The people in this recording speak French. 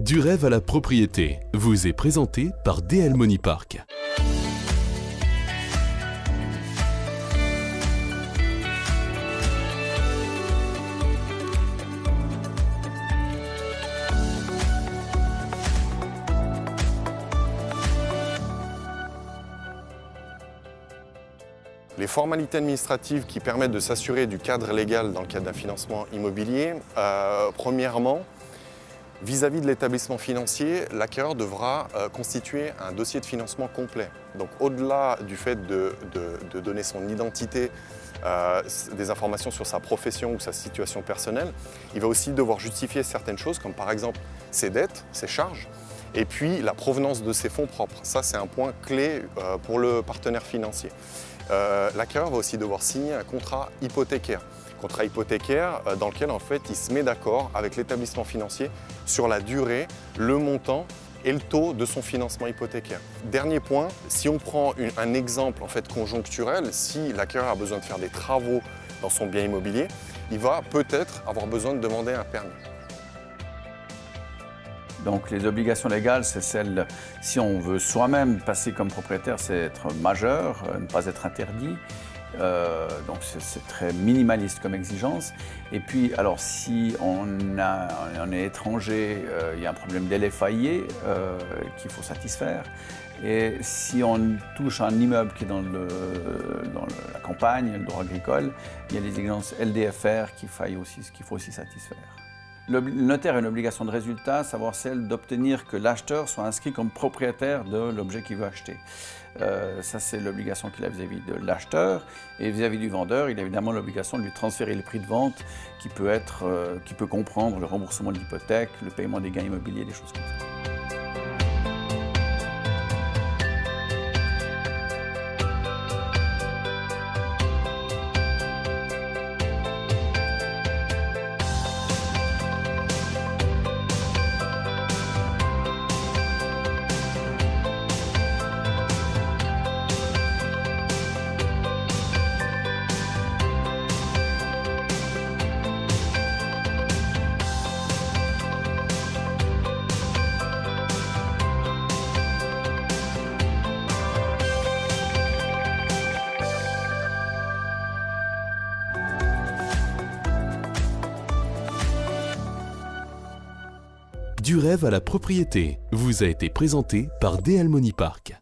Du rêve à la propriété vous est présenté par DL Money Park. Les formalités administratives qui permettent de s'assurer du cadre légal dans le cadre d'un financement immobilier, premièrement, vis-à-vis de l'établissement financier, l'acquéreur devra constituer un dossier de financement complet. Donc au-delà du fait de donner son identité, des informations sur sa profession ou sa situation personnelle, il va aussi devoir justifier certaines choses comme par exemple ses dettes, ses charges, et puis la provenance de ses fonds propres. Ça, c'est un point clé pour le partenaire financier. L'acquéreur va aussi devoir signer un contrat hypothécaire. Contrat hypothécaire dans lequel en fait il se met d'accord avec l'établissement financier sur la durée, le montant et le taux de son financement hypothécaire. Dernier point, si on prend un exemple en fait conjoncturel, si l'acquéreur a besoin de faire des travaux dans son bien immobilier, il va peut-être avoir besoin de demander un permis. Donc les obligations légales, c'est celle, si on veut soi-même passer comme propriétaire, c'est être majeur, ne pas être interdit. Donc c'est très minimaliste comme exigence. Et puis, alors si on est étranger, il y a un problème d'LFAIE qu'il faut satisfaire. Et si on touche un immeuble qui est dans la campagne, le droit agricole, il y a les exigences LDFR qu'il faut aussi satisfaire. Le notaire a une obligation de résultat, savoir celle d'obtenir que l'acheteur soit inscrit comme propriétaire de l'objet qu'il veut acheter. Ça, c'est l'obligation qu'il a vis-à-vis de l'acheteur. Et vis-à-vis du vendeur, il a évidemment l'obligation de lui transférer le prix de vente qui peut comprendre le remboursement de l'hypothèque, le paiement des gains immobiliers, des choses comme ça. Du rêve à la propriété vous a été présenté par DL Money Park.